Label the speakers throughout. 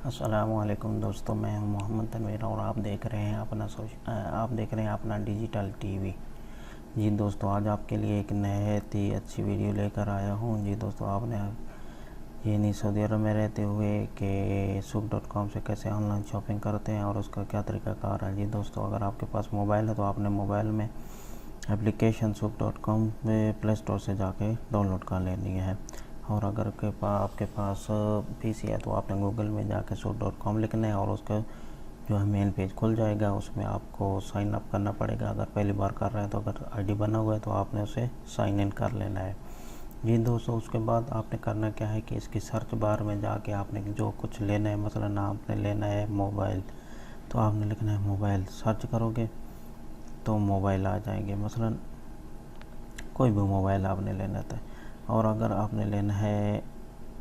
Speaker 1: अस्सलामुअलैकुम दोस्तों, मैं हूं मोहम्मद तनवीर और आप देख रहे हैं अपना डिजिटल टीवी। जी दोस्तों, आज आपके लिए एक नहायत ही अच्छी वीडियो लेकर आया हूं। जी दोस्तों, आपने ये नहीं सऊदी अरब में रहते हुए कि souq.com से कैसे ऑनलाइन शॉपिंग करते हैं और उसका क्या तरीक़ाकार है। जी दोस्तों, अगर आपके पास मोबाइल है तो आपने मोबाइल में एप्लीकेशन souq.com में प्ले स्टोर से जाके डाउनलोड कर लेनी है। और अगर आपके पास पीसी है तो आपने गूगल में जाके souq.com लिखना है और उसका जो है मेन पेज खुल जाएगा। उसमें आपको साइन अप करना पड़ेगा। अगर पहली बार कर रहे हैं तो अगर आईडी बना हुआ है तो आपने उसे साइन इन कर लेना है। जी दोस्तों, उसके बाद आपने करना क्या है कि इसकी सर्च बार में जाके आपने जो कुछ लेना है, मसलन आपने लेना है मोबाइल, तो आपने लिखना है मोबाइल। सर्च करोगे तो मोबाइल आ जाएंगे, मसलन कोई भी मोबाइल आपने लेना था। और अगर आपने लेना है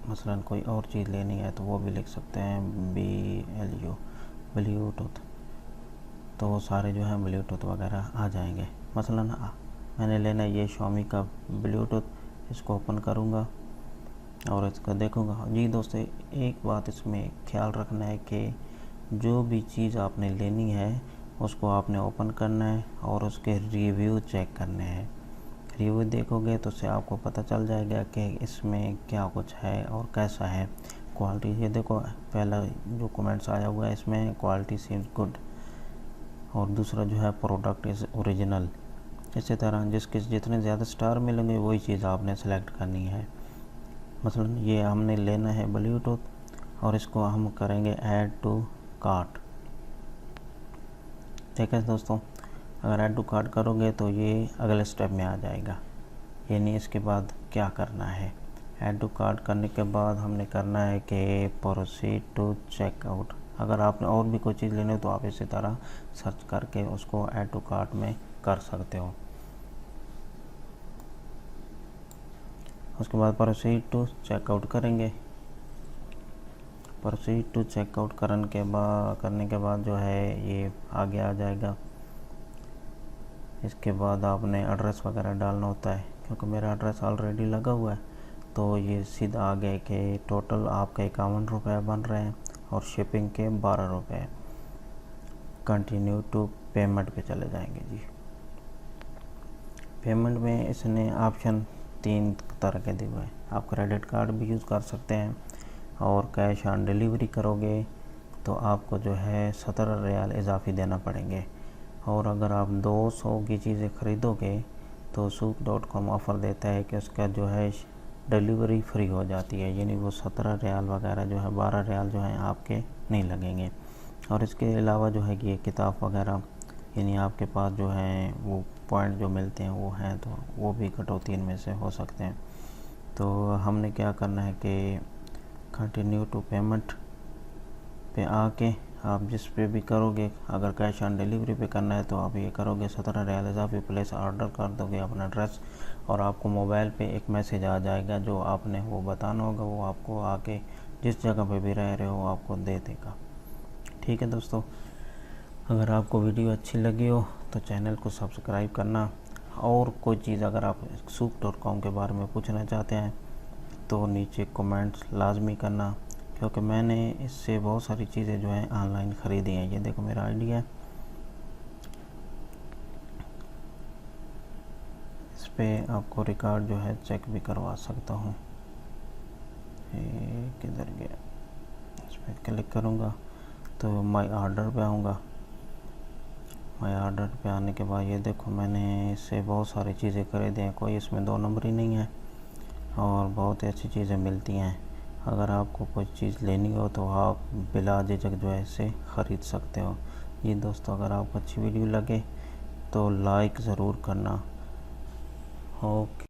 Speaker 1: मसलन कोई और चीज़ लेनी है तो वो भी लिख सकते हैं BLU ब्लूटूथ, तो वो सारे जो है ब्लूटूथ वगैरह आ जाएंगे। मसलन मैंने लेना है ये Xiaomi का ब्लूटूथ, इसको ओपन करूँगा और इसको देखूँगा। जी दोस्तों, एक बात इसमें ख्याल रखना है कि जो भी चीज़ आपने लेनी है उसको आपने ओपन करना है और उसके रिव्यू चेक करने हैं। रिव्यू देखोगे तो उससे आपको पता चल जाएगा कि इसमें क्या कुछ है और कैसा है क्वालिटी। ये देखो, पहला जो कमेंट्स आया हुआ है इसमें क्वालिटी सीम्स गुड, और दूसरा जो है प्रोडक्ट इज़ ओरिजिनल। इसी तरह जिसके जितने ज़्यादा स्टार मिलेंगे वही चीज़ आपने सेलेक्ट करनी है। मसलन ये हमने लेना है ब्लूटूथ और इसको हम करेंगे ऐड टू कार्ट। ठीक है दोस्तों, अगर ऐड टू कार्ट करोगे तो ये अगले स्टेप में आ जाएगा, यानी इसके बाद क्या करना है। ऐड टू कार्ट करने के बाद हमने करना है कि प्रोसीड टू चेकआउट। अगर आपने और भी कोई चीज़ लेनी हो तो आप इसी तरह सर्च करके उसको ऐड टू कार्ट में कर सकते हो। उसके बाद प्रोसीड टू चेकआउट करेंगे। प्रोसीड टू चेकआउट करने के बाद जो है ये आगे आ जाएगा। इसके बाद आपने एड्रेस वगैरह डालना होता है, क्योंकि मेरा एड्रेस ऑलरेडी लगा हुआ है तो ये सीधा आ गया कि टोटल आपके 51 रुपये बन रहे हैं और शिपिंग के 12 रुपये। कंटिन्यू टू पेमेंट पे चले जाएंगे। जी, पेमेंट में इसने ऑप्शन 3 तरह के दिए हुए हैं। आप क्रेडिट कार्ड भी यूज़ कर सकते हैं और कैश ऑन डिलीवरी करोगे तो आपको जो है 17 रियाल इजाफी देना पड़ेंगे। और अगर आप 200 की चीज़ें ख़रीदोगे तो souq.com ऑफ़र देता है कि उसका जो है डिलीवरी फ्री हो जाती है, यानी वो 17 रियाल वगैरह जो है 12 रियाल जो है आपके नहीं लगेंगे। और इसके अलावा जो है कि ये किताब वगैरह, यानी आपके पास जो है वो पॉइंट जो मिलते हैं वो हैं तो वो भी कटौती इनमें से हो सकते हैं। तो हमने क्या करना है कि कंटिन्यू टू पेमेंट पे आके आप जिस पे भी करोगे, अगर कैश ऑन डिलीवरी पे करना है तो आप ये करोगे 17 रियाल इजाफी प्लेस ऑर्डर कर दोगे अपना एड्रेस, और आपको मोबाइल पे एक मैसेज आ जाएगा जो आपने वो बताना होगा, वो आपको आके जिस जगह पे भी रह रहे हो आपको दे देगा। ठीक है दोस्तों, अगर आपको वीडियो अच्छी लगी हो तो चैनल को सब्सक्राइब करना, और कोई चीज़ अगर आप souq.com के बारे में पूछना चाहते हैं तो नीचे कमेंट्स लाजमी करना, क्योंकि मैंने इससे बहुत सारी चीज़ें जो हैं ऑनलाइन ख़रीदी हैं। ये देखो मेरा आईडी है, इस पर आपको रिकॉर्ड जो है चेक भी करवा सकता हूँ। किधर गया, इस पर क्लिक करूँगा तो माई ऑर्डर पे आऊँगा। माई ऑर्डर पे आने के बाद ये देखो मैंने इससे बहुत सारी चीज़ें खरीदी हैं, कोई इसमें 2 नंबर ही नहीं है और बहुत ही अच्छी चीज़ें मिलती हैं। अगर आपको कोई चीज़ लेनी हो तो आप बिला झिझक जो है इसे ख़रीद सकते हो। ये दोस्तों, अगर आपको अच्छी वीडियो लगे तो लाइक ज़रूर करना। ओके।